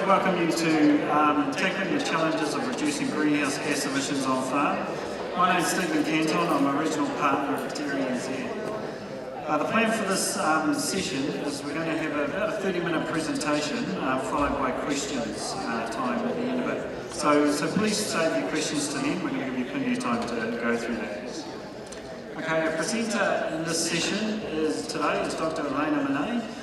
welcome you to tackling the challenges of reducing greenhouse gas emissions on farm. My name is Stephen Canton, I'm a regional partner at DairyNZ. The plan for this session is we're going to have about a 30-minute presentation followed by questions time at the end of it. So please save your questions to the end, we're going to give you plenty of time to go through that. Okay, our presenter in this session today is Dr. Elena Minee.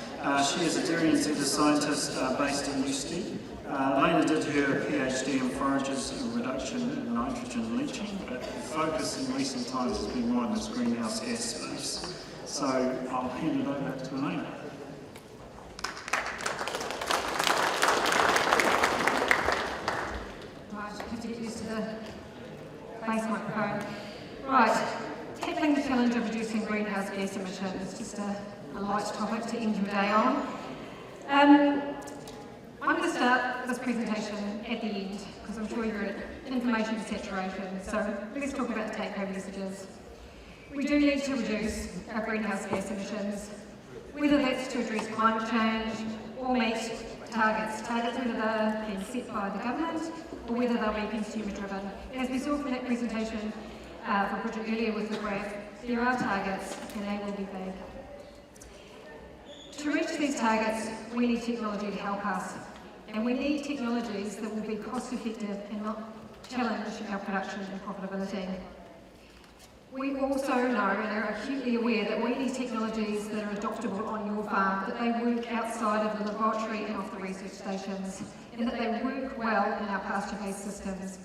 She is a DairyNZ scientist based in Newstead. Elena did her PhD in forages and reduction in nitrogen leaching, but her focus in recent times has been more in this greenhouse gas space. So I'll hand it over to Elena. Right, I have to get used to the face microphone. Right, tackling the challenge of reducing greenhouse gas emissions is just a light topic to end your day on. I'm going to start this presentation at the end because I'm sure you're at information saturation, so let's talk about the take-home messages. We do need to reduce our greenhouse gas emissions, whether that's to address climate change or meet targets whether they're being set by the government or whether they'll be consumer driven. As we saw from that presentation from Bridget earlier with the graph, there are targets and they will be big. To reach these targets, we need technology to help us, and we need technologies that will be cost effective and not challenge our production and profitability. We also know and are acutely aware that we need technologies that are adoptable on your farm, that they work outside of the laboratory and off the research stations, and that they work well in our pasture-based systems.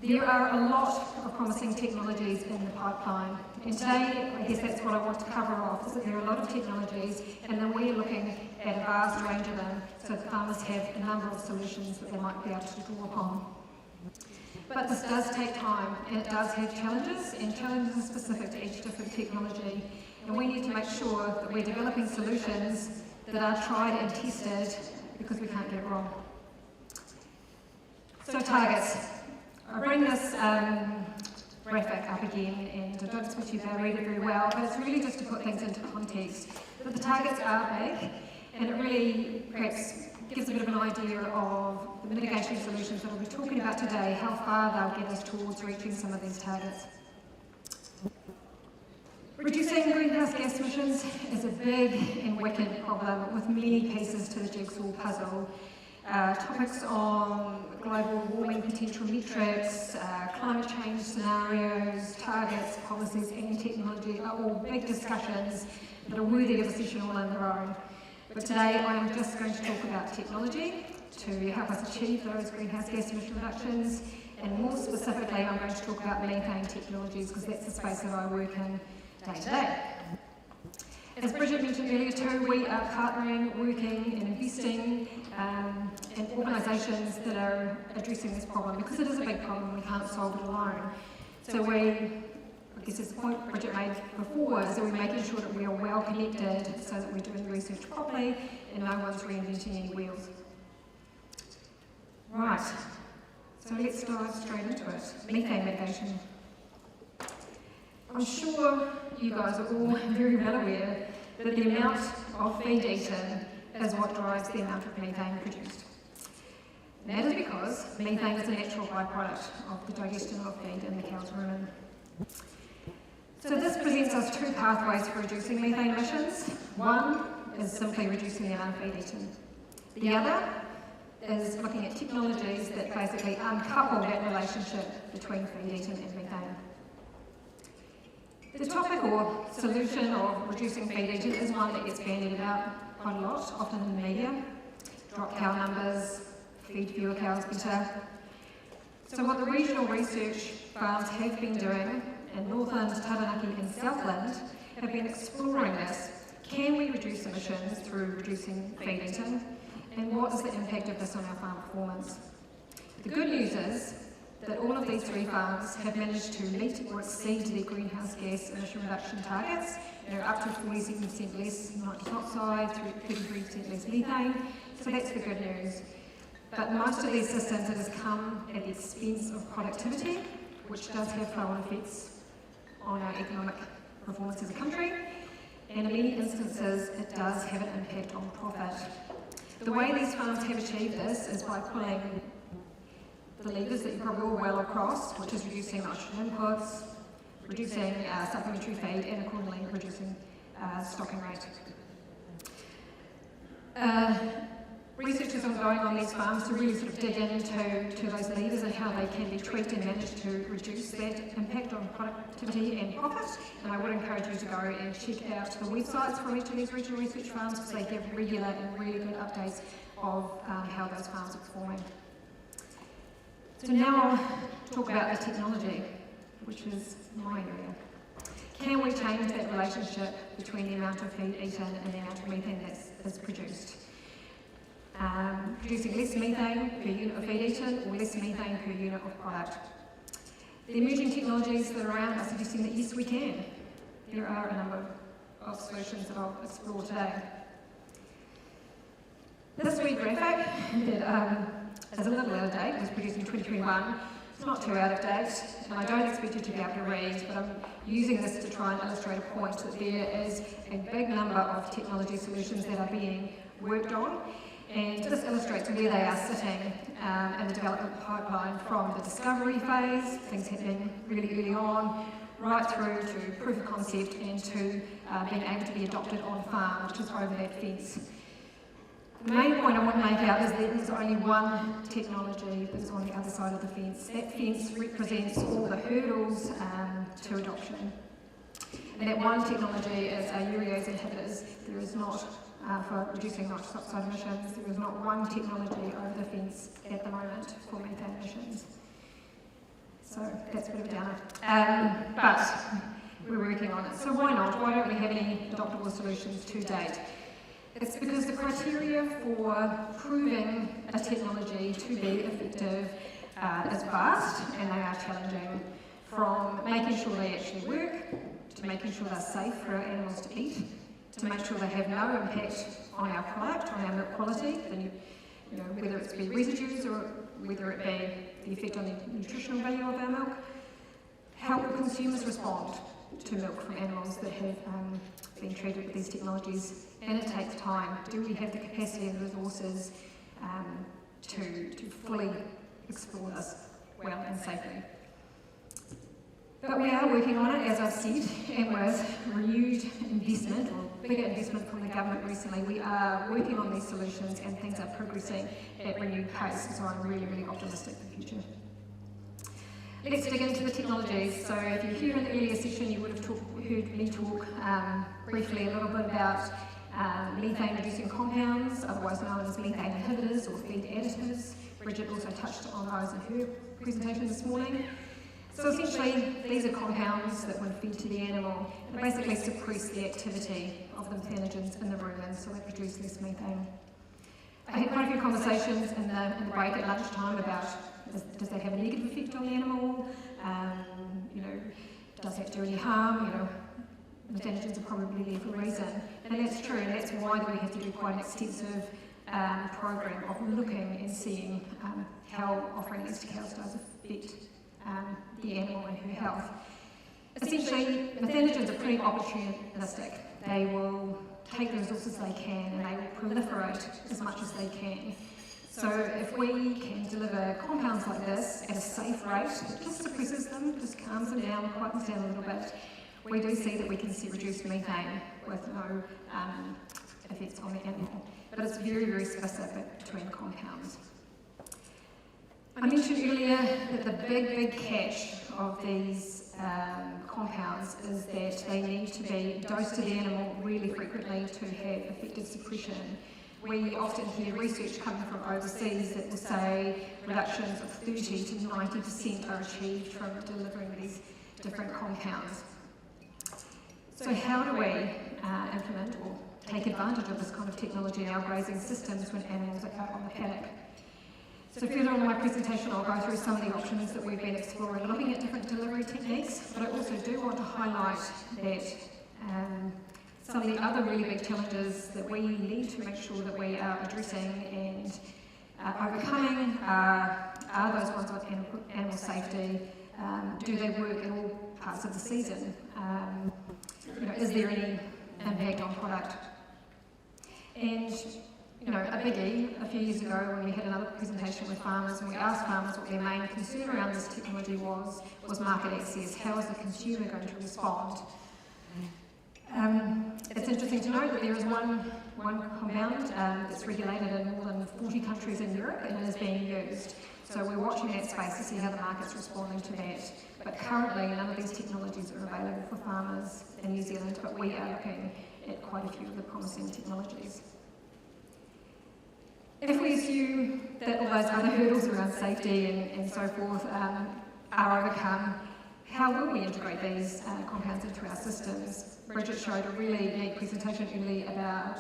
There are a lot of promising technologies in the pipeline, and today I guess that's what I want to cover off, is that there are a lot of technologies and then we're looking at a vast range of them so that farmers have a number of solutions that they might be able to draw upon. But this does take time and it does have challenges, and challenges are specific to each different technology, and we need to make sure that we're developing solutions that are tried and tested because we can't get it wrong. So targets. I bring this graphic up again, and I don't expect you to read it very well, but it's really just to put things into context. That the targets are big, and it really perhaps gives a bit of an idea of the mitigation solutions that we'll be talking about today, how far they'll get us towards reaching some of these targets. Reducing greenhouse gas emissions is a big and wicked problem with many pieces to the jigsaw puzzle. Topics on global warming potential metrics, climate change scenarios, targets, policies and technology are all big discussions that are worthy of a session all on their own. But today I am just going to talk about technology to help us achieve those greenhouse gas emission reductions, and more specifically I'm going to talk about methane technologies because that's the space that I work in day to day. As Bridget mentioned earlier too, we are partnering, working and investing in organisations that are addressing this problem because it is a big problem, we can't solve it alone. So I guess it's the point Bridget made before, is that we're making sure that we are well connected so that we're doing the research properly and no one's reinventing any wheels. Right, so let's dive straight into it. Methane mitigation. I'm sure you guys are all very well aware that the amount of feed eaten is what drives the amount of methane produced. And that is because methane is a natural byproduct of the digestion of feed in the cow's rumen. So this presents us two pathways for reducing methane emissions. One is simply reducing the amount of feed eaten. The other is looking at technologies that basically uncouple that relationship between feed eaten and methane. The topic or solution of reducing feed eaten is one that gets bandied about quite a lot, often in the media. Drop cow numbers, feed fewer cows better. So what the regional research farms have been doing in Northland, Taranaki and Southland have been exploring this. Can we reduce emissions through reducing feed eaten? And what is the impact of this on our farm performance? The good news is that all of these three farms have managed to meet or exceed their greenhouse gas emission reduction targets. They're up to 47% less nitrous oxide, 33% less methane, so that's the good news. But most of these systems, it has come at the expense of productivity, which does have flow-on effects on our economic performance as a country, and in many instances it does have an impact on profit. The way these farms have achieved this is by pulling the levers that you're probably all well across, which is reducing nitrogen inputs, reducing supplementary feed, and accordingly reducing stocking rate. Research is ongoing on these farms to really sort of dig into those levers and how they can be tweaked and managed to reduce that impact on productivity and profit. And I would encourage you to go and check out the websites from each of these regional research farms because they give regular and really good updates of how those farms are performing. So now I'll talk about the technology, which is my area. Can we change that relationship between the amount of feed eaten and the amount of methane that's produced? Producing less methane per unit of feed eaten or less methane per unit of product. The emerging technologies that are around are suggesting that yes, we can. There are a number of solutions that I'll explore today. This wee graphic that is a little out of date, was produced in 2021. It's not too out of date, and I don't expect you to be able to read, but I'm using this to try and illustrate a point that there is a big number of technology solutions that are being worked on. And this illustrates where they are sitting in the development pipeline from the discovery phase, things happening really early on, right through to proof of concept and to being able to be adopted on farm, which is over that fence. The main point I want to make out is that there's only one technology that is on the other side of the fence. That fence represents all the hurdles to adoption. And that one technology is urease inhibitors. There is not for reducing nitrous oxide emissions. There is not one technology over the fence at the moment for methane emissions. So that's a bit of a downer. But we're working on it. So why not? Why don't we have any adoptable solutions to date? It's because the criteria for proving a technology to be effective is vast and they are challenging, from making sure they actually work, to making sure they're safe for our animals to eat, to make sure they have no impact on our product, on our milk quality, whether it's be residues or whether it be the effect on the nutritional value of our milk. How will consumers respond to milk from animals that have been treated with these technologies? And it takes time. Do we have the capacity and resources to fully explore this well and safely? But we are working on it, as I've said, and with renewed investment, or bigger investment from the government recently, we are working on these solutions and things are progressing at renewed pace, so I'm really, really optimistic for the future. Let's dig into the technologies. So if you're here in the earlier session, you would have heard me talk briefly a little bit about methane reducing compounds, otherwise known as methane inhibitors or feed additives. Bridget also touched on those in her presentation this morning. So essentially, these are compounds that when fed to the animal, they basically suppress the activity of the methanogens in the rumen, so they produce less methane. I had quite a few conversations in the break at lunchtime about does that have a negative effect on the animal? Does that do any harm? Methanogens are probably there for a reason. And that's true, and that's why we have to do quite an extensive program of looking and seeing how offering these to cows does affect the animal and her health. Essentially, methanogens are pretty opportunistic. They will take the resources they can and they will proliferate as much as they can. So if we can deliver compounds like this at a safe rate that just suppresses them, just calms them down, quietens down a little bit, we do see that we can see reduced methane with no effects on the animal. But it's very, very specific between compounds. I mentioned earlier that the big catch of these compounds is that they need to be dosed to the animal really frequently to have effective suppression. We often hear research coming from overseas that will say reductions of 30 to 90% are achieved from delivering these different compounds. So how do we implement or take advantage of this kind of technology in our grazing systems when animals are out on the paddock? So further on in my presentation, I'll go through some of the options that we've been exploring, looking at different delivery techniques, but I also do want to highlight that some of the other really big challenges that we need to make sure that we are addressing and overcoming are those ones with animal safety. Do they work in all parts of the season? Is there any impact on product? And a biggie a few years ago when we had another presentation with farmers and we asked farmers what their main concern around this technology was market access. How is the consumer going to respond? It's interesting to note that there is one compound that's regulated in more than 40 countries in Europe and it is being used. So we're watching that space to see how the market's responding to that. But currently none of these technologies are available for farmers in New Zealand, but we are looking at quite a few of the promising technologies. If we assume that all those other hurdles around safety and so forth are overcome, how will we integrate these compounds into our systems? Bridget showed a really neat presentation earlier about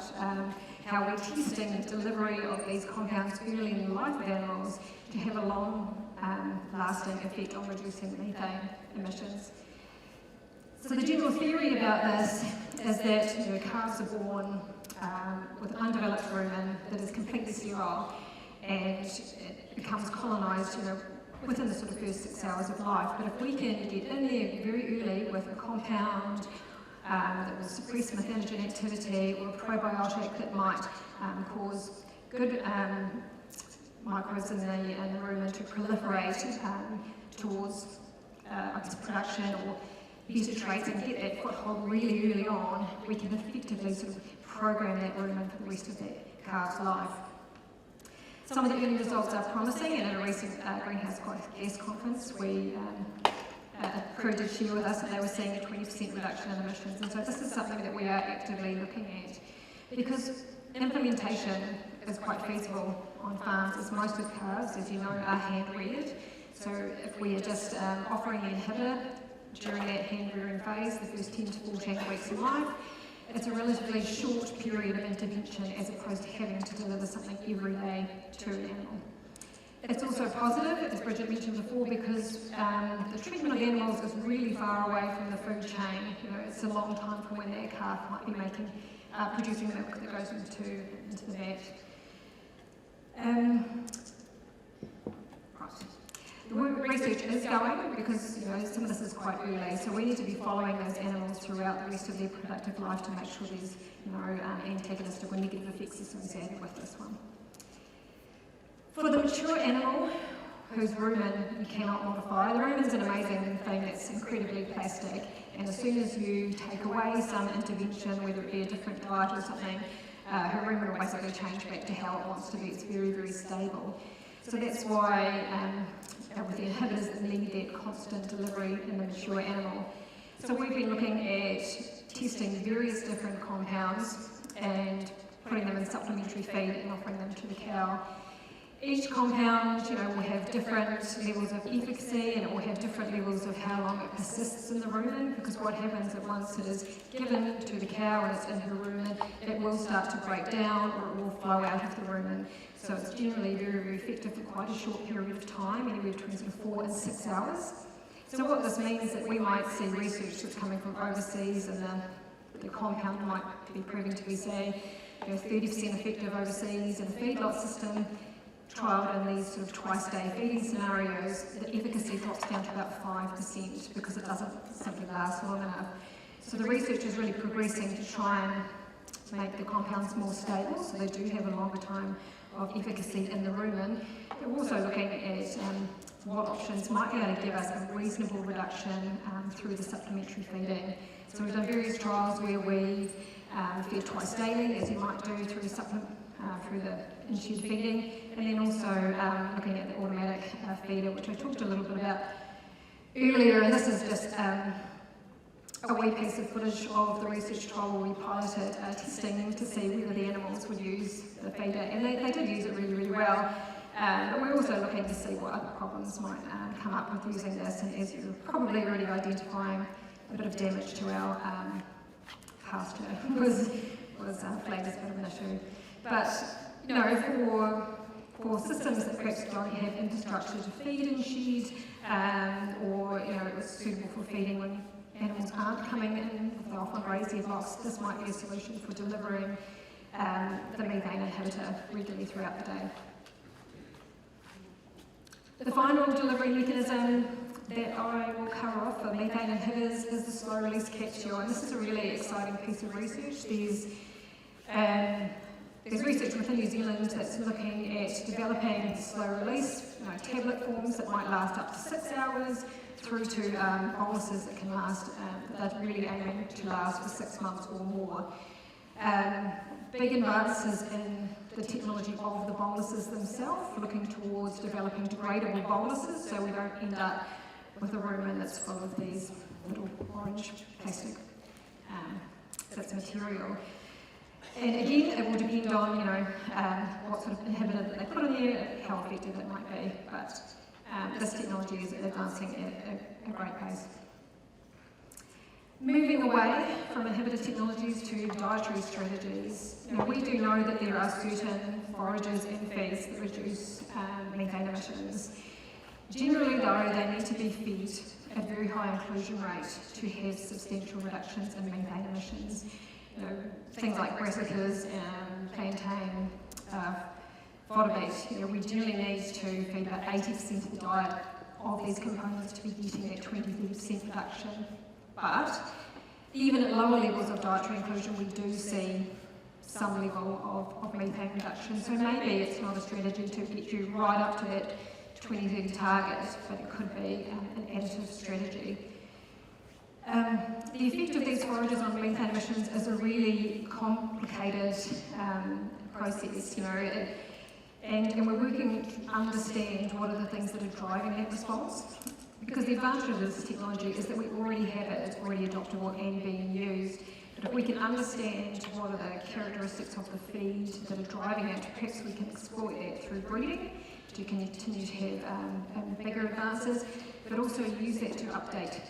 how we're testing the delivery of these compounds early in the life of animals to have a long-lasting effect on reducing methane emissions. So the general theory about this is that calves are born with an undeveloped rumen that is completely sterile and it becomes colonised within the sort of first 6 hours of life. But if we can get in there very early with a compound that will suppress methanogen activity or a probiotic that might cause good microbes in the rumen to proliferate towards production or better traits and get that foothold really early on, we can effectively sort of program that rumen for the rest of that calf's life. Some of the early results are promising, and at a recent greenhouse gas conference, crew did share with us that they were seeing a 20% reduction in emissions, and so this is something that we are actively looking at. Because implementation is quite feasible on farms, as most of calves, as you know, are hand-reared. So if we are just offering the inhibitor during that hand-rearing phase, the first 10 to 14 weeks of life, it's a relatively short period of intervention as opposed to having to deliver something every day to an animal. It's also positive, as Bridget mentioned before, because the treatment of animals is really far away from the food chain. It's a long time from when that calf might be producing milk that goes into the vat. The research is going because some of this is quite early, so we need to be following those animals throughout the rest of their productive life to make sure there's no antagonistic or negative effects associated with this one. For the mature animal whose rumen you cannot modify, the rumen's an amazing thing that's incredibly plastic, and as soon as you take away some intervention, whether it be a different diet or something, her rumen will basically change back to how it wants to be. It's very, very stable. So that's why with the inhibitors that need that constant delivery in the mature animal. So we've been looking at testing various different compounds and putting them in supplementary feed and offering them to the cow. Each compound, will have different levels of efficacy and it will have different levels of how long it persists in the rumen, because what happens is once it is given to the cow and it's in her rumen, it will start to break down or it will flow out of the rumen. So it's generally very, very effective for quite a short period of time, anywhere between sort of 4 and 6 hours. So what this means is that we might see research that's coming from overseas and the compound might be proving to be, say, 30% effective overseas in a feedlot system, trialled in these sort of twice-day feeding scenarios, the efficacy drops down to about 5% because it doesn't simply last long enough. So the research is really progressing to try and make the compounds more stable, so they do have a longer time of efficacy in the rumen. We're also looking at what options might be able to give us a reasonable reduction through the supplementary feeding. So we've done various trials where we feed twice daily, as you might do through the in-shed feeding, and then also looking at the automatic feeder, which I talked a little bit about earlier, and this is just a wee piece of footage of the research trial where we piloted testing to see whether the animals would use the feeder, and they did use it really, really well. But we're also looking to see what other problems might come up with using this, and as you're probably already identifying, a bit of damage to our pasture was flagged as a bit of an issue. But for systems that perhaps don't have infrastructure to feed in shed, or it's suitable for feeding when animals aren't coming in, if they often graze their blocks, this might be a solution for delivering the methane inhibitor regularly throughout the day. The final delivery mechanism that I will cover off for methane inhibitors is the slow release capsule, and this is a really exciting piece of research. There's There's research within New Zealand that's looking at developing slow release, tablet forms that might last up to 6 hours, through to boluses that can last, that are really aiming to last for 6 months or more. Big advances in the technology of the boluses themselves, looking towards developing degradable boluses so we don't end up with a rumen that's full of these little orange plastic that's material. And again, it will depend on what sort of inhibitor that they put in there, how effective it might be, but this technology is advancing at a great pace. Moving away from inhibitor technologies to dietary strategies, we do know that there are certain forages and feeds that reduce methane emissions. Generally though, they need to be fed at a very high inclusion rate to have substantial reductions in methane emissions. Things like brassicas, plantain, fodder beet, we generally need to feed about 80% of the diet of these components to be getting that 20-30% reduction. But even at lower levels of dietary inclusion, we do see some level of methane reduction. So maybe it's not a strategy to get you right up to that 2030 target, but it could be an additive strategy. The effect of these forages on methane emissions is a really complicated process, and we're working to understand what are the things that are driving that response. Because the advantage of this technology is that we already have it, it's already adoptable and being used. But if we can understand what are the characteristics of the feed that are driving it, perhaps we can exploit that through breeding to continue to have bigger advances, but also use that to update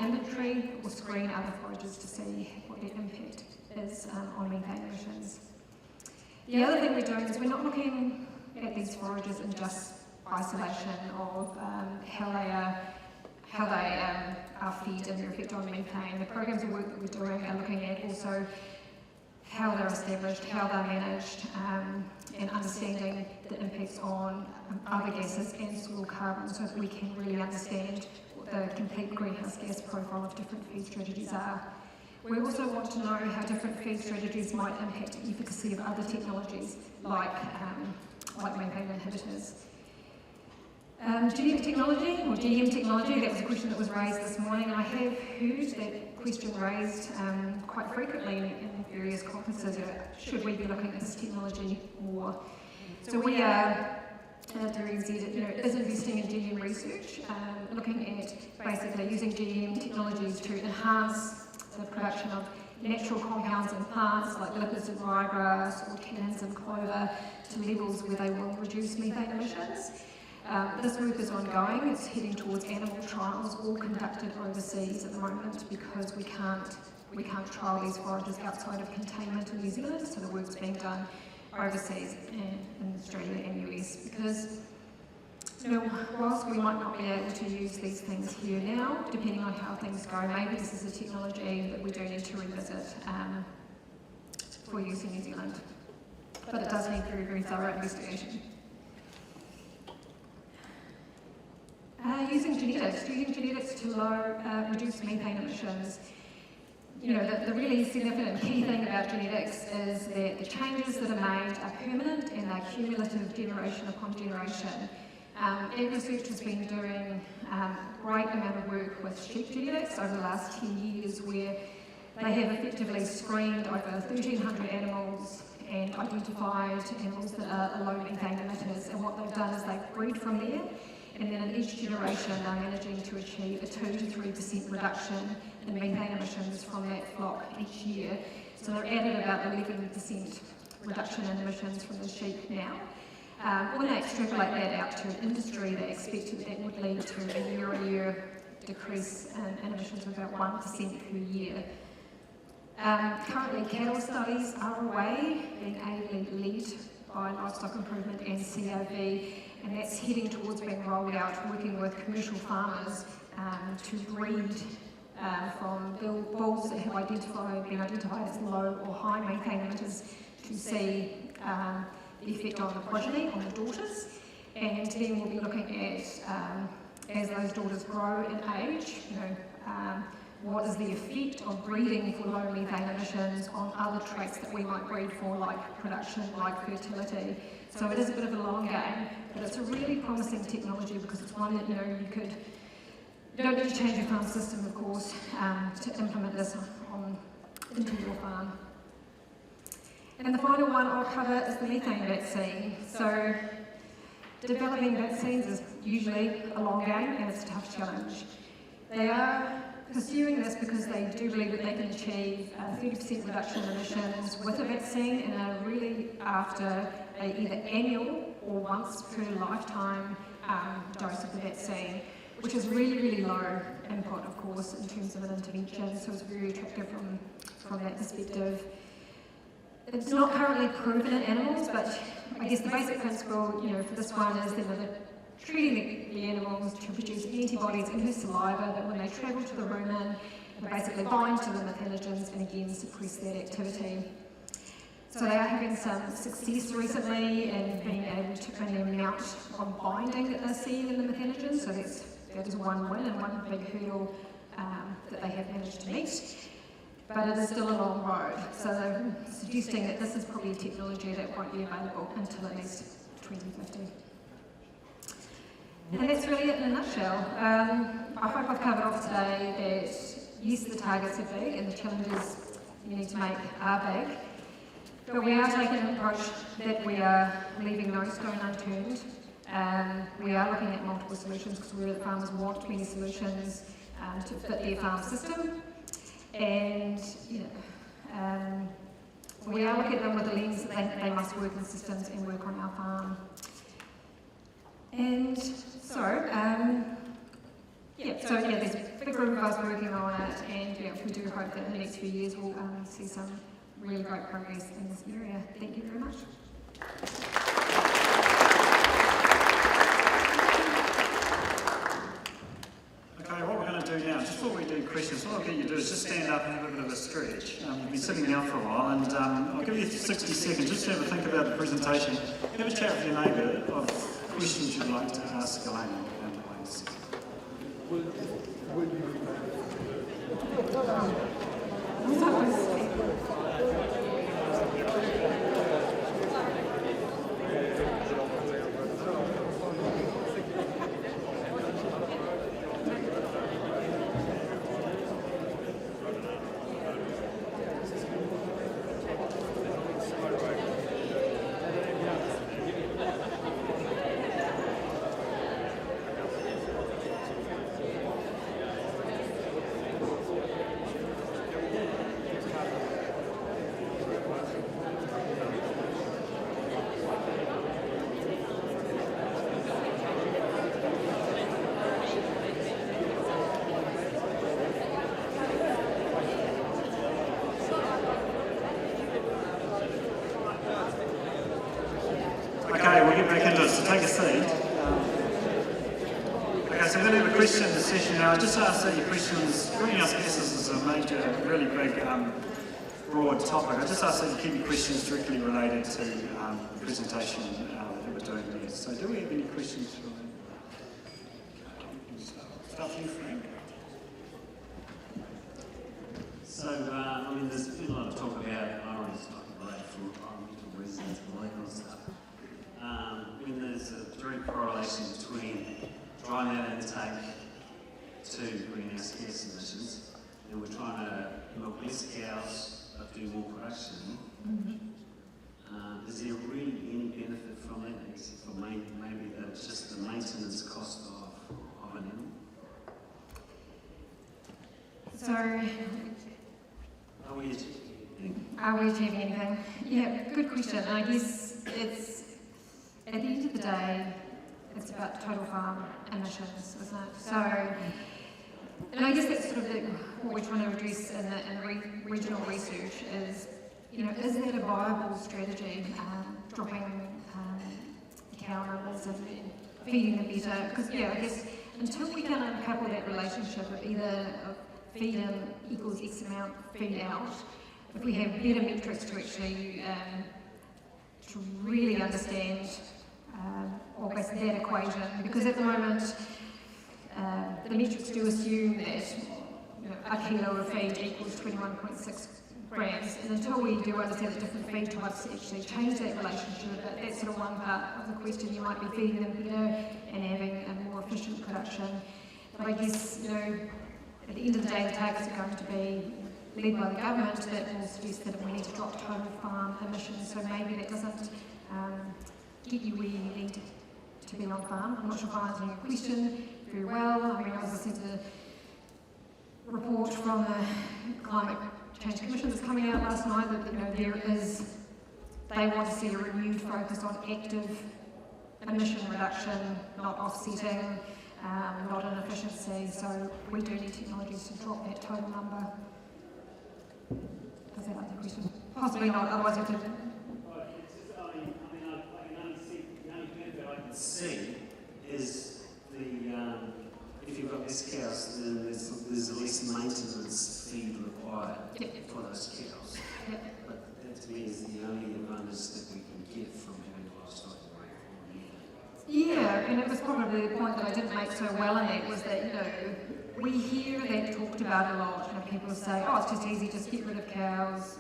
inventory or screen other forages to see what their impact is on methane emissions. The other thing we're doing is we're not looking at these forages in just isolation of how they are fed and their effect on methane. The programs of work that we're doing are looking at also how they're established, how they're managed, and understanding the impacts on other gases and soil carbon so that we can really understand what the complete greenhouse gas profile of different feed strategies are. We also want to know how different feed strategies might impact the efficacy of other technologies like methane inhibitors. Genetic technology, or GM technology, that was a question that was raised this morning, and I have heard that question raised quite frequently in various conferences. Should we be looking at this technology more? So we are, DairyNZ is investing in GM research, looking at basically using GM technologies to enhance the production of natural compounds in plants like lipids in ryegrass or tannins in clover to levels where they will reduce methane emissions. This work is ongoing. It's heading towards animal trials, all conducted overseas at the moment because we can't trial these forages outside of containment in New Zealand, so the work's being done overseas in Australia and US because whilst we might not be able to use these things here now, depending on how things go, maybe this is a technology that we do need to revisit for use in New Zealand. But it does need very, very thorough investigation. Using genetics to reduce methane emissions. The really significant key thing about genetics is that the changes that are made are permanent and they're cumulative generation upon generation. Ag Research has been doing a great amount of work with sheep genetics over the last 10 years where they have effectively screened over 1,300 animals and identified animals that are low methane emitters, and what they've done is they've bred from there, and then in each generation they're managing to achieve a 2 to 3% reduction in methane emissions from that flock each year. So they're at about 11% reduction in emissions from the sheep now. When they extrapolate that out to an industry, they expect that would lead to a year-on-year decrease in emissions of about 1% per year. Currently, cattle studies are away, being ably led by Livestock Improvement and COV, and that's heading towards being rolled out, working with commercial farmers to breed from bulls that have been identified as low or high methane emitters to see the effect on the progeny, on the daughters, and then we'll be looking at, as those daughters grow in age, what is the effect of breeding for low methane emissions on other traits that we might breed for, like production, like fertility. So it is a bit of a long game, but it's a really promising technology because it's one that, you don't need to change your farm system, of course, to implement this into your farm. And the final one I'll cover is the methane vaccine. So developing vaccines is usually a long game and it's a tough challenge. They are pursuing this because they do believe that they can achieve a 30% reduction in emissions with a vaccine and are really after either annual or once per lifetime dose of the vaccine, which is really, really low input, of course, in terms of an intervention, so it's very attractive from that perspective. It's not currently proven in animals, but I guess the basic principle, for this one is that they're treating the animals to produce antibodies in their saliva that when they travel to the rumen, they basically bind to the methanogens and again suppress that activity. So they are having some success recently in being able to bring the amount of binding that they're seeing in the methanogens, so that is one win and one big hurdle that they have managed to meet. But it is still a long road, so they're suggesting that this is probably a technology that won't be available until at least 2050. And that's really it in a nutshell. I hope I've covered off today that yes, the targets are big and the challenges you need to make are big, but we are taking an approach that we are leaving no stone unturned. We are looking at multiple solutions because we know that farmers want many solutions to fit their farm system. And we are looking at them with the lens that they must work in systems and work on our farm. And so, there's a big group of us working on it, and we do hope that in the next few years we'll see some really great progress in this area. Thank you very much. Okay, what we're going to do now, just before we do questions, what I'll get you to do is just stand up and have a bit of a stretch. You've been sitting down for a while, and I'll give you 60 seconds just to have a think about the presentation. Have a chat with your neighbour of questions you'd like to ask Elena. Okay, we'll get back into it, so take a seat. Okay, so we're going to have a question session now. I just ask that your questions, greenhouse gases is a major, really big, broad topic. I just ask that you keep your questions directly related to the presentation that we're doing there. So do we have any questions for them? Start with you, Frank. So, there's been a lot of talk about orange, like for environmental reasons and all that kind of stuff. When there's a direct correlation between dry matter intake to greenhouse gas emissions, and we're trying to milk less cows but do more production, is there really any benefit from that, except for maybe that's just the maintenance cost of an animal? So, Are we achieving anything? are we achieving anything? Yeah, good question. And I guess it's, at the end of the day, it's about total farm emissions, isn't it? So, and I guess that's sort of what we're trying to address in the regional research is, is that a viable strategy, dropping cow numbers and feeding them better? Because, I guess until we can uncouple that relationship of either feed in equals X amount feed out, if we have better metrics to actually to really understand almost that equation, because at the moment the metrics do assume that a kilo of feed equals 21.6 grams. And until we do understand that different feed types actually change that relationship, that's sort of one part of the question. You might be feeding them better and having a more efficient production. But I guess, at the end of the day, the targets are going to be led by the government that will suggest that we need to drop total farm emissions. So maybe that doesn't get you where you need to be on farm. I'm not sure if I'm answering your question very well. I mean, I was listening to the report from the Climate Change Commission that's coming out last night that they want to see a renewed focus on active emission reduction, not offsetting, not inefficiency. So we do need technologies to drop that total number. Does that answer the question? Possibly not, otherwise we have to. I can see is if you've got less cows, then there's less maintenance feed required for those cows. But that to me is the only advantage that we can get from having livestock on. Yeah, and it was probably the point that I didn't make so well in that was that, we hear that talked about a lot, people say, oh, it's just easy, just get rid of cows,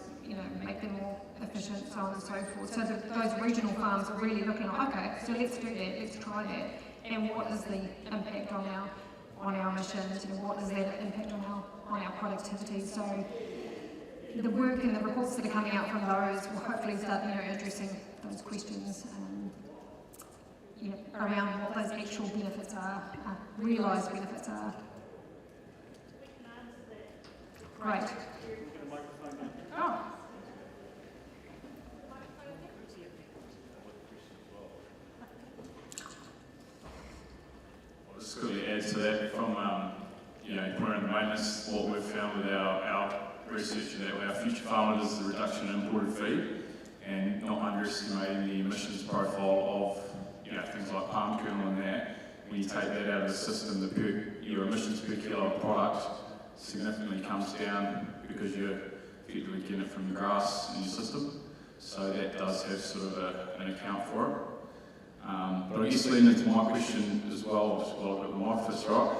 make them more efficient, so on and so forth. So those regional farms are really looking at, okay, so let's do that, let's try that, and what is the impact on our emissions, what is that impact on our productivity. So the work and the reports that are coming out from those will hopefully start, addressing those questions around what those actual benefits are, realised benefits are. Great. Oh. I'll just quickly add to that from preliminary maintenance, what we've found with our research is that our future farmers is the reduction in imported feed and not underestimating the emissions profile of things like palm kernel and that. When you take that out of the system, your emissions per kilo of product significantly comes down because you're effectively getting it from the grass in your system. So that does have sort of an account for it. But I guess leading into my question as well, just while I've got the mic first, right?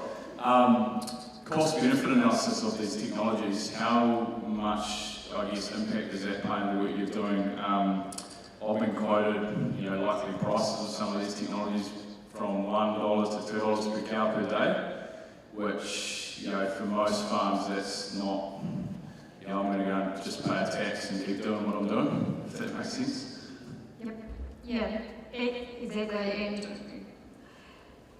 Cost-benefit analysis of these technologies, how much, impact does that play in the work you're doing? I've been quoted, likely prices of some of these technologies from $1 to $2 per cow per day, which, for most farms, that's not, I'm going to go and just pay a tax and keep doing what I'm doing, if that makes sense. Yep. Yeah, exactly. And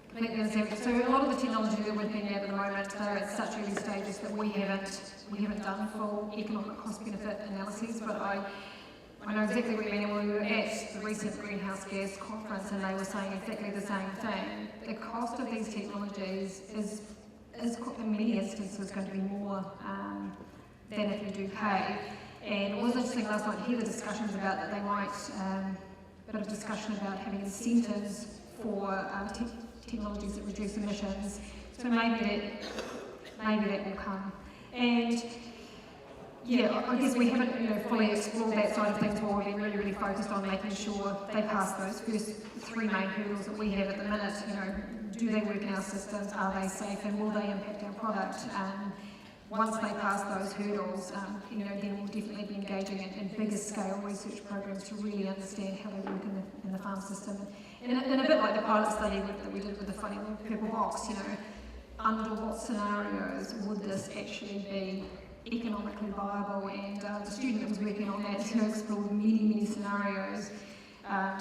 completely understand. So a lot of the technology that we're looking at the moment, they're at such early stages that we haven't done full economic cost-benefit analyses, but I know exactly what you mean. We were at the recent greenhouse gas conference and they were saying exactly the same thing. The cost of these technologies is in many instances going to be more than if you do pay. And it was interesting last night to hear the discussions about that they might, a bit of discussion about having incentives for technologies that reduce emissions. So maybe that will come. And yeah, I guess we haven't fully explored that side of things while we've been really, really focused on making sure they pass those first three main hurdles that we have at the minute. Do they work in our systems? Are they safe? And will they impact our product? Once they pass those hurdles, then we'll definitely be engaging in bigger scale research programs to really understand how they work in the farm system. And a bit like the pilot study that we did with the funny little purple box, under what scenarios would this actually be economically viable? And the student that was working on that explored many scenarios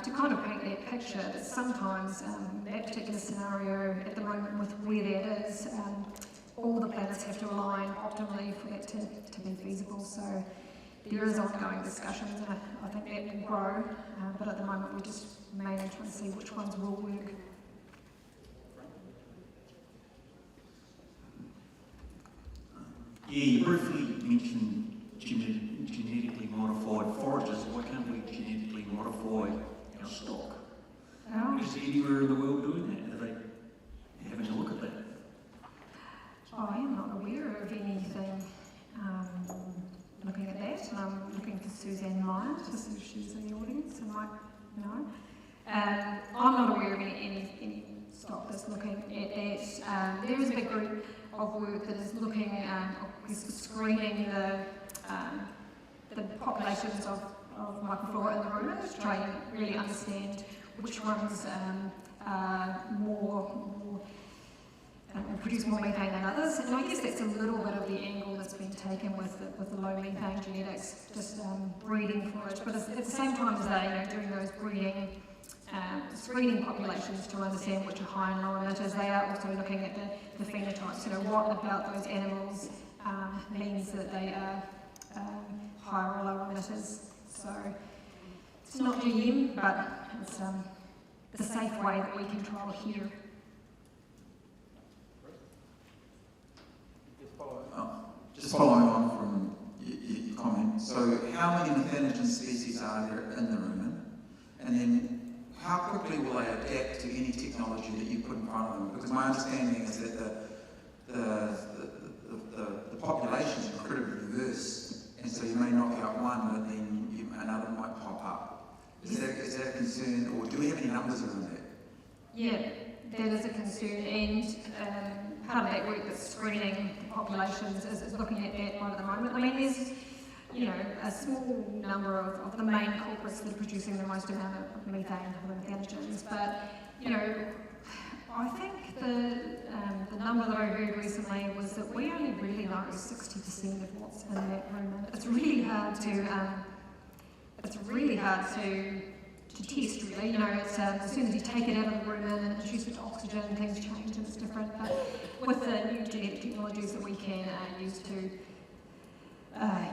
to kind of paint that picture that sometimes that particular scenario at the moment with where that is, all the planets have to align optimally for that to be feasible. So there is ongoing discussions and I think that will grow, but at the moment we're just mainly trying to see which ones will work. Yeah, you briefly mentioned genetically modified forages. Why can't we genetically modify our stock? Oh. Is there anywhere in the world doing that? Are they having a look at that? I am not aware of anything looking at that. I'm looking for Suzanne Meyer to see if she's in the audience. I might know. I'm not aware of any stock that's looking at that. There is a big group of work that is looking, screening the populations of microflora in the rumen to try and really understand which ones produce more methane than others. And I guess that's a little bit of the angle that's been taken with the low methane genetics, just breeding for it. But at the same time as they, doing those breeding, screening populations to understand which are high and low emitters, they are also looking at the phenotypes. What about those animals means that they are higher or lower emitters. So it's not GM, but it's the safe way that we control here. Just following on from your comment, so how many methanogen species are there in the rumen? And then how quickly will they adapt to any technology that you put in front of them? Because my understanding is that the population is incredibly diverse, and so you may knock out one, but then another might pop up. Is that a concern, or do we have any numbers around that? Yeah, that is a concern, and part of that work that's screening populations is looking at that right at the moment. I mean, there's a small number of the main culprits that are producing the most amount of methane, the methanogens, but I think the number that I heard recently was that we only really know 60% of what's in that rumen. It's really hard to test, really. It's as soon as you take it out of the rumen and introduce it to oxygen, things change and it's different. But with the new genetic technologies that we can use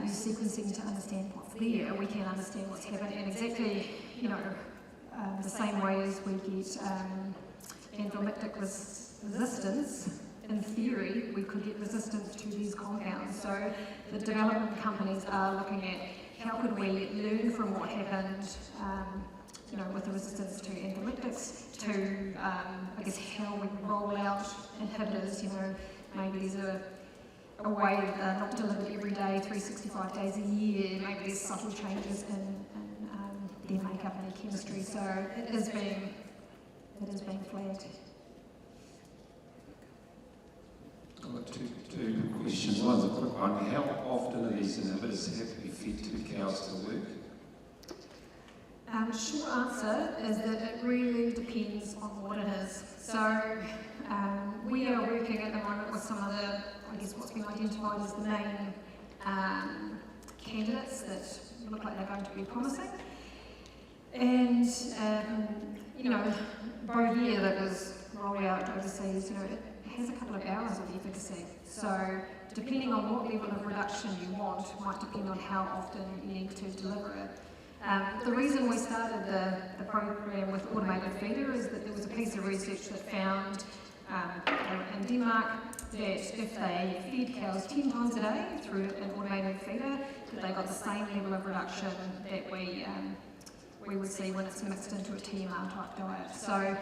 sequencing to understand what's there, we can understand what's happening, and exactly, the same way as we get anthelmintic resistance, in theory, we could get resistance to these compounds. So the development companies are looking at how could we learn from what happened, with the resistance to anthelmintics, to, how we roll out inhibitors. Maybe there's a way not delivered every day, 365 days a year. Maybe there's subtle changes in their makeup and their chemistry. So it is being flagged. I've got two questions. One's a quick one. How often do these inhibitors have to be fed to the cows to work? Short answer is that it really depends on what it is. So we are working at the moment with some of the, what's been identified as the main candidates that look like they're going to be promising. And, Bovia that was rolled out overseas, it has a couple of hours of efficacy. So depending on what level of reduction you want might depend on how often you need to deliver it. The reason we started the program with automated feeder is that there was a piece of research that found in Denmark that if they fed cows 10 times a day through an automated feeder, that they got the same level of reduction that we would see when it's mixed into a TMR type diet. So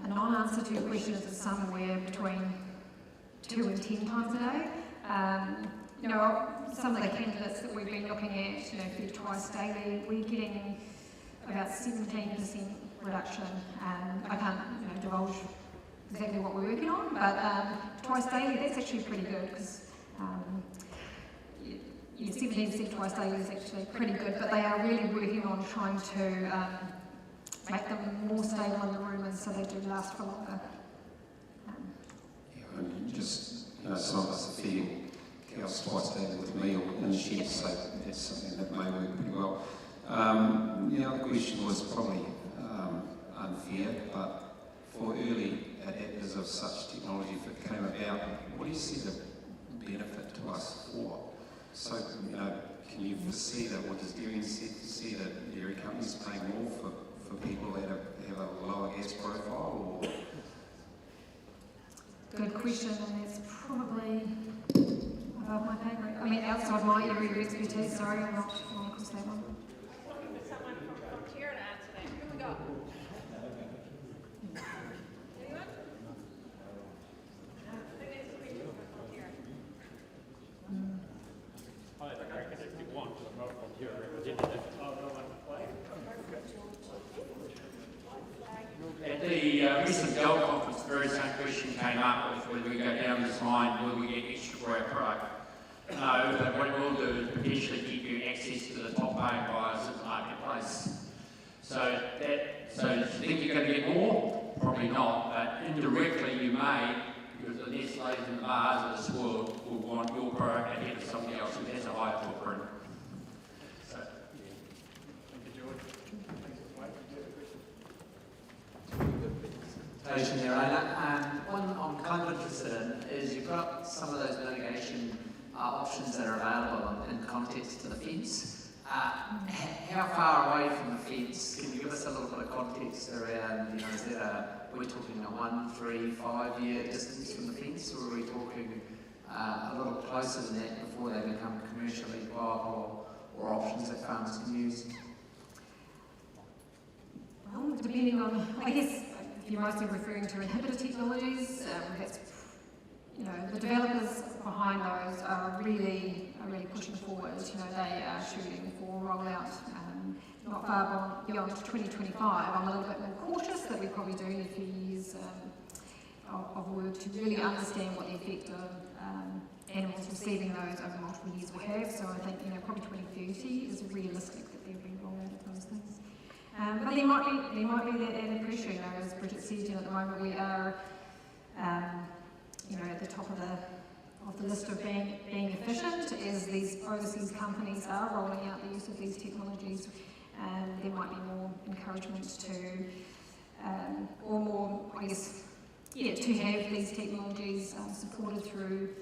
a non-answer to your question is it's somewhere between 2 and 10 times a day. Some of the candidates that we've been looking at, fed twice daily, we're getting about 17% reduction. I can't divulge exactly what we're working on, but twice daily, that's actually pretty good, because 17% twice daily is actually pretty good, but they are really working on trying to make them more stable in the rumen so they do last for longer. And just, some of us are feeding cows twice daily with meal in the shed, so that's something that may work pretty well. The other question was probably unfair, but for early adapters of such technology, if it came about, what do you see the benefit to us for? So, can you foresee that, what does DairyNZ see that dairy companies pay more for people that have a lower gas profile? Or? Good question, and it's probably above my pay grade. I mean, outside my area of expertise, sorry, I'm not across that one. Someone from here to answer that. Here we go. Anyone? I think it's three people from here. I can if you want, I'm not from here representative. At the recent Dell conference, the very same question came up with whether we go down find where we get extra for our product. No, but what it will do is potentially give you access to the top paying buyers in the marketplace. So do you think you're going to get more? Probably not, but indirectly you may, because the Nestle's and the Mars of this world will want your product ahead of somebody else who has a higher footprint. So, presentation there, Elena. One I'm kind of interested in is you've got some of those mitigation options that are available in context to the fence. How far away from the fence? Can you give us a little bit of context around, is that we're talking a 1, 3, 5 year distance from the fence, or are we talking a little closer than that before they become commercially viable or options that farmers can use? Well, depending on, I guess, if you're mostly referring to inhibitor technologies, that's, the developers behind those are really pushing forward. They are shooting for rollout not far beyond 2025. I'm a little bit more cautious that we probably do need a few years of work to really understand what the effect of animals receiving those over multiple years will have. So I think, probably 2030 is realistic that there'll be rollout of those things. But there might be that added pressure. As Bridget said, at the moment we are, at the top of the list of being efficient, as these overseas companies are rolling out the use of these technologies. There might be more encouragement to, or more, to have these technologies supported through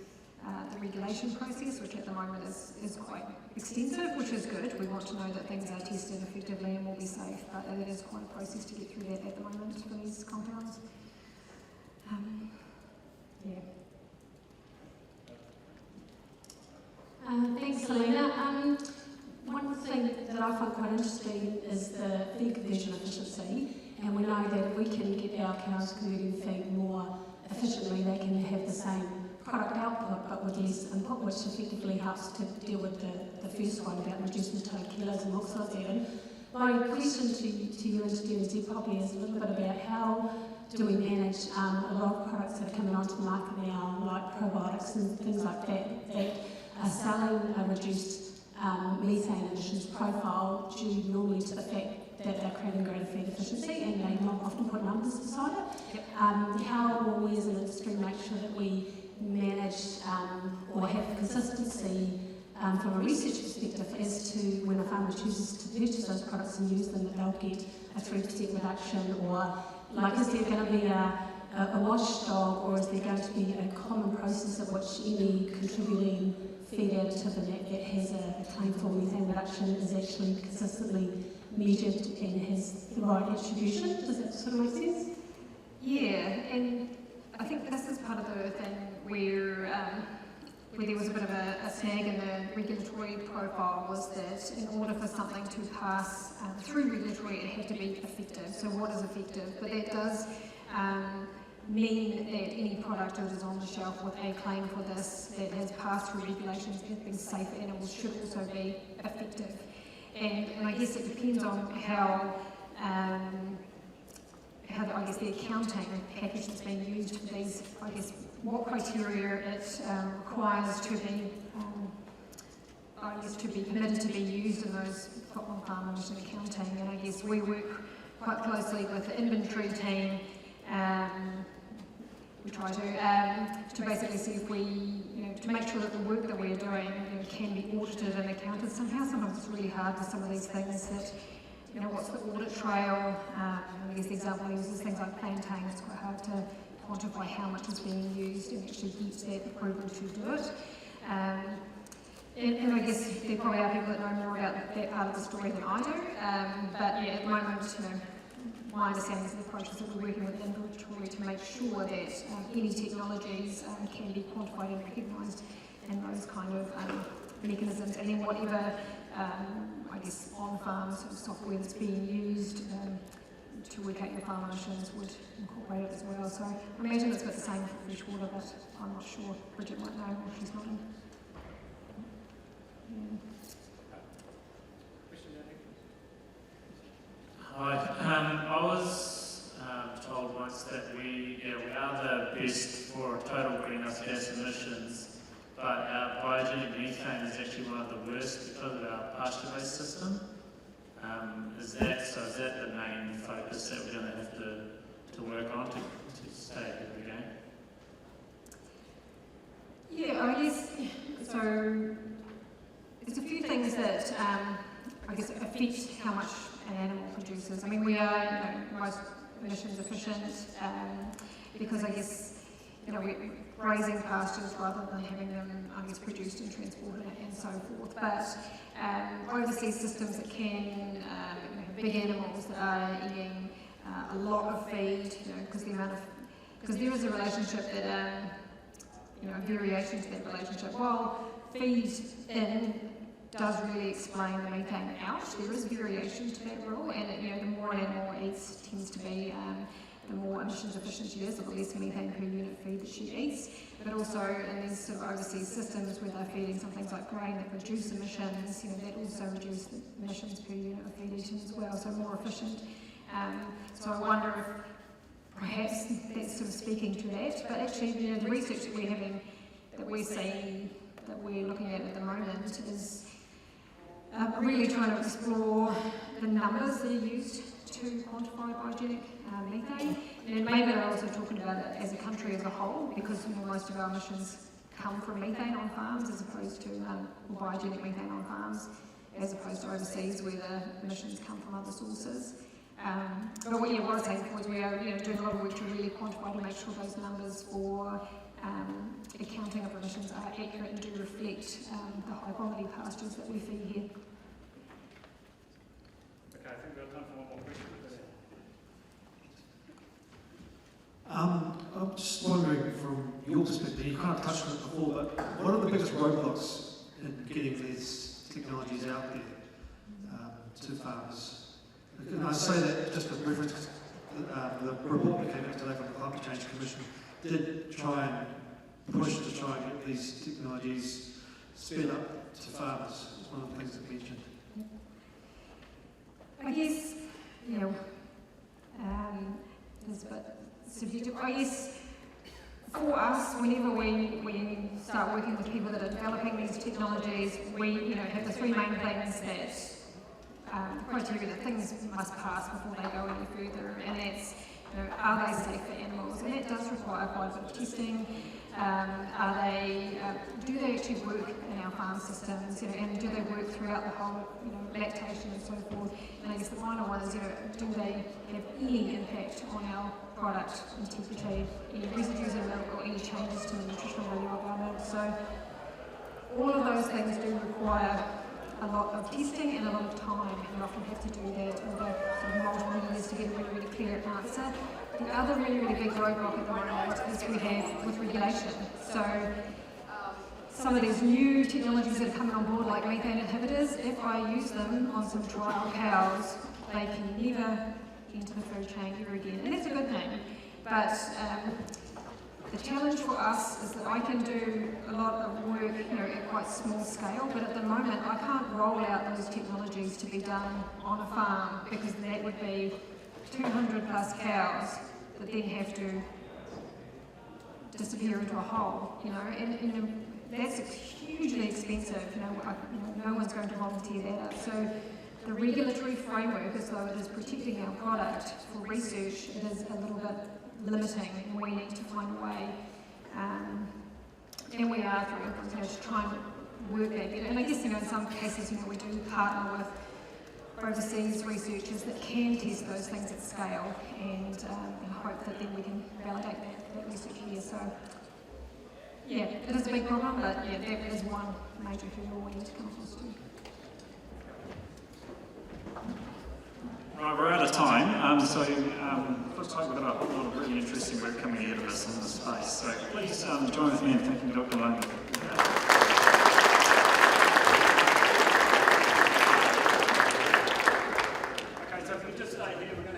the regulation process, which at the moment is quite extensive, which is good. We want to know that things are tested effectively and will be safe, but it is quite a process to get through that at the moment for these compounds. Thanks, Elena. One thing that I find quite interesting is the feed conversion efficiency, and we know that if we can get our cows converting feed more efficiently, they can have the same product output but with less input, which effectively helps to deal with the first one about reducing the total kilos and milk solids added. My question to you and to DairyNZ probably is a little bit about how do we manage a lot of products that are coming onto the market now, like probiotics and things like that, that are selling a reduced methane emissions profile due normally to the fact that they're creating greater feed efficiency, and they not often put numbers beside it. Yep. How will we as an industry make sure that we manage or have consistency from a research perspective as to when a farmer chooses to purchase those products and use them, that they'll get a 3% reduction, or is there going to be a watchdog, or is there going to be a common process at which any contributing feed additive that has a claim for methane reduction is actually consistently measured and has the right attribution? Does that sort of make sense? Yeah, and I think this is part of the thing where there was a bit of a snag in the regulatory profile, was that in order for something to pass through regulatory, it had to be effective. So what is effective? But that does mean that any product that is on the shelf with a claim for this that has passed through regulations and been safe for animals should also be effective. And I guess it depends on how the accounting package that's being used for these, what criteria it requires to be, to be permitted to be used in those on-farm emission accounting. And I guess we work quite closely with the inventory team. We try to basically see if we, to make sure that the work that we're doing can be audited and accounted somehow. Sometimes it's really hard with some of these things that, what's the audit trail? I guess the example uses things like plantain. It's quite hard to quantify how much is being used and actually get that approval to do it. And I guess there probably are people that know more about that part of the story than I do. But yeah, at the moment, my understanding is the approach is that we're working with inventory to make sure that any technologies can be quantified and recognised in those kind of mechanisms, and then whatever on-farm sort of software that's being used to work out your farm emissions would incorporate it as well. So I imagine it's got the same for freshwater, but I'm not sure. Bridget might know, or she's not in. Hi, I was told once that we are the best for total greenhouse gas pasture-based system. Is that the main focus that we're going to have to work on to stay ahead of the game? Yeah, I guess, so there's a few things that I guess affect how much an animal produces. I mean, we are most emissions efficient because I guess we're grazing pastures rather than having them produced and transported and so forth. But overseas systems that can have big animals that are eating a lot of feed, because there is a relationship that variation to that relationship. While feed in does really explain the methane out, there is variation to that rule, and the more an animal eats tends to be the more emissions efficient she is, or the less methane per unit feed that she eats. But also in these sort of overseas systems where they're feeding some things like grain that reduce emissions, that also reduce the emissions per unit of feed eaten as well, so more efficient. So I wonder if perhaps that's sort of speaking to that, but actually the research that we're having, that we're seeing, that we're looking at the moment is really trying to explore the numbers that are used to quantify biogenic methane, and maybe they're also talking about it as a country as a whole, because most of our emissions come from methane on farms as opposed to biogenic methane on farms, as opposed to overseas where the emissions come from other sources. But what I was saying was we are doing a lot of work to really quantify to make sure those numbers for accounting of emissions are accurate and do reflect the high quality pastures that we feed here. Okay, I think we've got time for one more question. I'm just wondering from your perspective, you kind of touched on it before, but what are the biggest roadblocks in getting these technologies out there to farmers? And I say that just to reference the report that came out today from the Climate Change Commission did try and push to try and get these technologies sped up to farmers. It's one of the things that mentioned. I guess, there's a bit subjective. I guess for us, whenever we start working with people that are developing these technologies, we have the three main things that the criteria that things must pass before they go any further, and that's are they safe for animals, and that does require quite a bit of testing. Do they actually work in our farm systems, and do they work throughout the whole, lactation and so forth? And I guess the final one is, do they have any impact on our product integrity, any residues in milk or any changes to the nutritional value of our milk? So all of those things do require a lot of testing and a lot of time, and we often have to do that over sort of multiple years to get a really, really clear answer. The other really, really big roadblock at the moment is we have with regulation. So some of these new technologies that are coming on board, like methane inhibitors, if I use them on some trial cows, they can never enter the food chain ever again. And that's a good thing. But the challenge for us is that I can do a lot of work at quite small scale, but at the moment I can't roll out those technologies to be done on a farm, because that would be 200 plus cows that then have to disappear into a hole, and that's hugely expensive. No one's going to volunteer that up. So the regulatory framework, as though it is protecting our product for research, it is a little bit limiting, and we need to find a way, and we are to try and work that better. And I guess in some cases we do partner with overseas researchers that can test those things at scale, and hope that then we can validate that research here. So yeah, it is a big problem, but yeah, that is one major hurdle we need to come across to. Right, we're out of time, so looks like we've got a lot of really interesting work coming ahead of us in this space. So please join with me in thanking Dr. Elena.